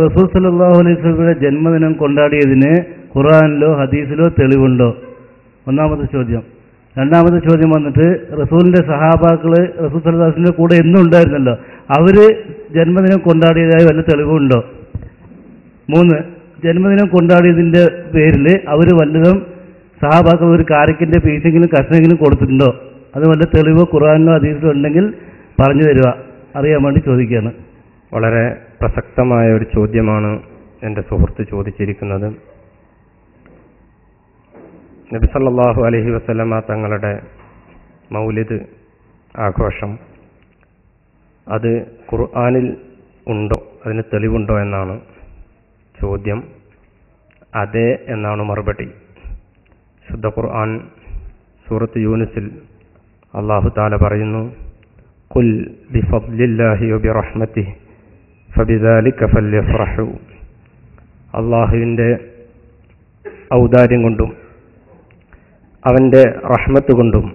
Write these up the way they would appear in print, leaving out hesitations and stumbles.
റസൂൽ സല്ലല്ലാഹു അലൈഹി വസല്ലമയുടെ ജന്മദിനം കൊണ്ടാടിയതിന് ഖുർആനിലോ ഹദീസിലോ തെളിവുണ്ടോ? ഒന്നാമത്തെ ചോദ്യം. രണ്ടാമത്തെ ചോദ്യം വന്നിട്ട് റസൂലിന്റെ സഹാബാക്കള് റസൂൽ സല്ലല്ലാഹു അലൈഹി വസല്ലമയുടെ കൂടെ എന്നും ഉണ്ടായിരുന്നല്ലോ, അവര് ജന്മദിനം കൊണ്ടാടിയതായി വല്ല തെളിവുണ്ടോ? 3, ജന്മദിനം കൊണ്ടാടിയതിന്റെ പേരിൽ അവർ വല്ലതും സഹാബാക്കൾ ഒരു കാരക്കിന്റെ പീസെങ്കിലും കഷ്ണെങ്കിലും കൊടുത്തിട്ടുണ്ടോ? അത് വല്ല തെളിവോ ഖുർആനിലോ ഹദീസിലോ ഉണ്ടെങ്കിൽ പറഞ്ഞു തരിക, അറിയാൻ വേണ്ടി ചോദിക്കുകയാണ്. വളരെ പ്രസക്തമായ ഒരു ചോദ്യമാണ് എൻ്റെ സുഹൃത്ത് ചോദിച്ചിരിക്കുന്നത്. നബി സല്ലല്ലാഹു അലൈഹി വസല്ലമ തങ്ങളുടെ മൗലിദ് ആഘോഷം അത് ഖുർആനിൽ ഉണ്ടോ, അതിന് തെളിവുണ്ടോ എന്നാണ് ചോദ്യം. അതെ എന്നാണ് മറുപടി. ശുദ്ധ ഖുർആൻ സൂറത്ത് യൂനുസിൽ അല്ലാഹു തആല പറയുന്നു, ഖുൽ ബിഫദ്ലില്ലാഹി വബിറഹ്മതിഹി ഫബിദാലിക ഫല്യഫ്റഹു. അല്ലാഹുവിൻ്റെ ഔദാര്യം കൊണ്ടും അവൻ്റെ റഹ്മത്ത് കൊണ്ടും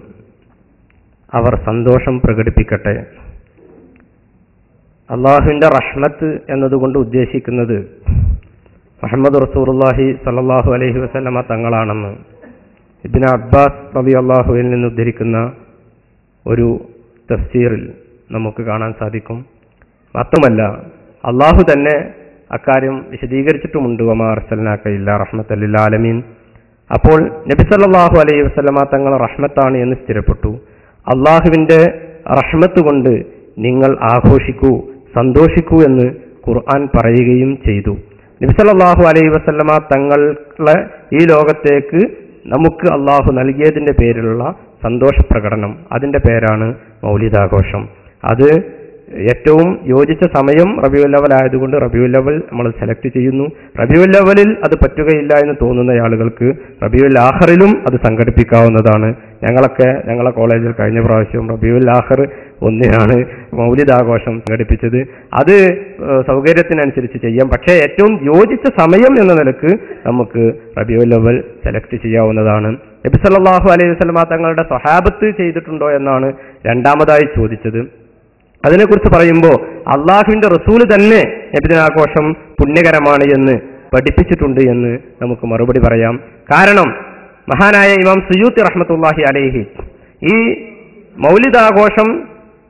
അവർ സന്തോഷം പ്രകടിപ്പിക്കട്ടെ. അള്ളാഹുവിൻ്റെ റഹ്മത്ത് എന്നതുകൊണ്ട് ഉദ്ദേശിക്കുന്നത് മുഹമ്മദ് റസൂലുള്ളാഹി സ്വല്ലല്ലാഹു അലൈഹി വസല്ലമ തങ്ങളാണെന്ന് ഇബ്നു അബ്ബാസ് റളിയല്ലാഹുവിൽ നിന്ന് ഉദ്ധരിക്കുന്ന ഒരു തഫ്സീറിൽ നമുക്ക് കാണാൻ സാധിക്കും. മാത്രമല്ല അള്ളാഹു തന്നെ അക്കാര്യം വിശദീകരിച്ചിട്ടുമുണ്ട്, വമാ അർസൽനാക ഇല്ലാ റഹ്മത്തൽ ലിൽ ആലമീൻ. അപ്പോൾ നബി സല്ലല്ലാഹു അലൈഹി വസല്ലമ തങ്ങൾ റഹ്മത്താണ് എന്ന് സ്ഥിരപ്പെട്ടു. അള്ളാഹുവിൻ്റെ റഹ്മത്ത് കൊണ്ട് നിങ്ങൾ ആഘോഷിക്കൂ, സന്തോഷിക്കൂ എന്ന് ഖുർആൻ പറയുകയും ചെയ്തു. നബി സല്ലല്ലാഹു അലൈഹി വസല്ലമ തങ്ങളെ ഈ ലോകത്തേക്ക് നമുക്ക് അള്ളാഹു നൽകിയതിൻ്റെ പേരിലുള്ള സന്തോഷപ്രകടനം, അതിൻ്റെ പേരാണ് മൗലിദാഘോഷം. അത് ഏറ്റവും യോജിച്ച സമയം റബീഉൽ അവൽ ആയതുകൊണ്ട് റബീഉൽ അവൽ നമ്മൾ സെലക്ട് ചെയ്യുന്നു. റബീഉൽ അവലിൽ അത് പറ്റുകയില്ല എന്ന് തോന്നുന്ന ആളുകൾക്ക് റബീഉൽ ആഖിറിലും അത് സംഘടിപ്പിക്കാവുന്നതാണ്. ഞങ്ങളെ കോളേജിൽ കഴിഞ്ഞ പ്രാവശ്യം റബീഉൽ ആഖിർ 1 മൗലിദാഘോഷം സംഘടിപ്പിച്ചത്. അത് സൗകര്യത്തിനനുസരിച്ച് ചെയ്യാം. പക്ഷേ ഏറ്റവും യോജിച്ച സമയം എന്ന നിലക്ക് നമുക്ക് റബീഉൽ അവൽ സെലക്ട് ചെയ്യാവുന്നതാണ്. നബി സല്ലല്ലാഹു അലൈഹി വസല്ലമ തങ്ങളുടെ സ്വഹാബത്ത് ചെയ്തിട്ടുണ്ടോ എന്നാണ് രണ്ടാമതായി ചോദിച്ചത്. അതിനെക്കുറിച്ച് പറയുമ്പോൾ അള്ളാഹുവിൻ്റെ റസൂല് തന്നെ നബിദിനാഘോഷം പുണ്യകരമാണ് എന്ന് പഠിപ്പിച്ചിട്ടുണ്ട് എന്ന് നമുക്ക് മറുപടി പറയാം. കാരണം മഹാനായ ഇമാം സുയൂത്തി റഹ്മത്തുള്ളാഹി അലൈഹി ഈ മൗലിദാഘോഷം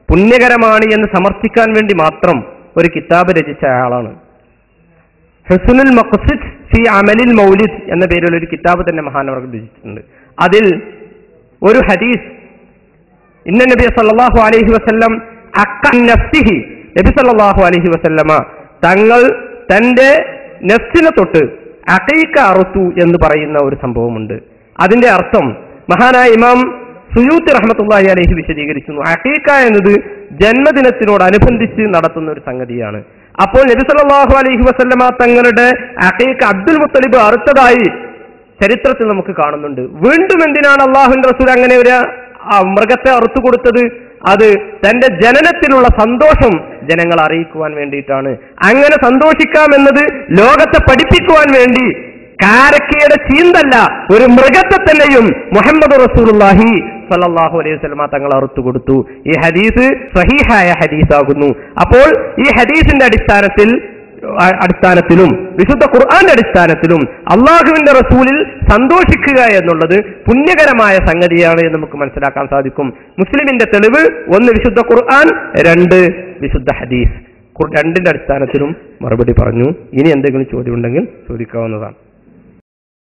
പുണ്യകരമാണ് എന്ന് സമർത്ഥിക്കാൻ വേണ്ടി മാത്രം ഒരു കിതാബ് രചിച്ച ആളാണ്. ഹുസ്നുൽ മഖ്സിദ് ഫി അമലിൽ മൗലിദ് എന്ന പേരിൽ ഒരു കിതാബ് തന്നെ മഹാനവർ രചിച്ചിട്ടുണ്ട്. അതിൽ ഒരു ഹദീസ്, ഇന്ന നബി സല്ലല്ലാഹു അലൈഹി വസല്ലം നഫ്സിഹി, നബി സല്ലല്ലാഹു അലൈഹി വസല്ലമ തങ്ങൾ തന്റെ നഫ്സിനെ തൊട്ട് അഖീഖ അറുത്തു എന്ന് പറയുന്ന ഒരു സംഭവമുണ്ട്. അതിന്റെ അർത്ഥം മഹാനായ ഇമാം സുയൂത്തി റഹ്മത്തുള്ളാഹി അലൈഹി വിശദീകരിക്കുന്നു. അഖീഖ എന്നത് ജന്മദിനത്തിനോടനുബന്ധിച്ച് നടത്തുന്ന ഒരു സംഗതിയാണ്. അപ്പോൾ നബി സല്ലല്ലാഹു അലൈഹി വസല്ലമ തങ്ങളുടെ അഖീഖ അബ്ദുൽ മുത്തലിബ് അറുത്തതായി ചരിത്രത്തിൽ നമുക്ക് കാണുന്നുണ്ട്. വീണ്ടും എന്തിനാണ് അല്ലാഹുവിന്റെ റസൂൽ അങ്ങനെ ഒരു മൃഗത്തെ അറുത്തു കൊടുത്തത്? അത് തന്റെ ജനനത്തിലുള്ള സന്തോഷം ജനങ്ങളെ അറിയിക്കുവാൻ വേണ്ടിയിട്ടാണ്. അങ്ങനെ സന്തോഷിക്കാമെന്നത് ലോകത്തെ പഠിപ്പിക്കുവാൻ വേണ്ടി കാരക്കയുടെ ചീന്തല്ല, ഒരു മൃഗത്തെ തന്നെയും മുഹമ്മദ് റസൂലുള്ളാഹി സ്വല്ലല്ലാഹു അലൈഹി വസല്ലമ തങ്ങൾ അറുത്തു കൊടുത്തു. ഈ ഹദീസ് സ്വഹീഹായ ഹദീസാകുന്നു. അപ്പോൾ ഈ ഹദീസിന്റെ അടിസ്ഥാനത്തിലും വിശുദ്ധ ഖുർആന്റെ അടിസ്ഥാനത്തിലും അള്ളാഹുവിന്റെ റസൂലിൽ സന്തോഷിക്കുക എന്നുള്ളത് പുണ്യകരമായ സംഗതിയാണ് എന്ന് നമുക്ക് മനസ്സിലാക്കാൻ സാധിക്കും. മുസ്ലിമിന്റെ തെളിവ് 1 വിശുദ്ധ ഖുർആൻ, 2 വിശുദ്ധ ഹദീസ്. 2ന്റെ അടിസ്ഥാനത്തിലും മറുപടി പറഞ്ഞു. ഇനി എന്തെങ്കിലും ചോദ്യം ഉണ്ടെങ്കിൽ ചോദിക്കാവുന്നതാണ്.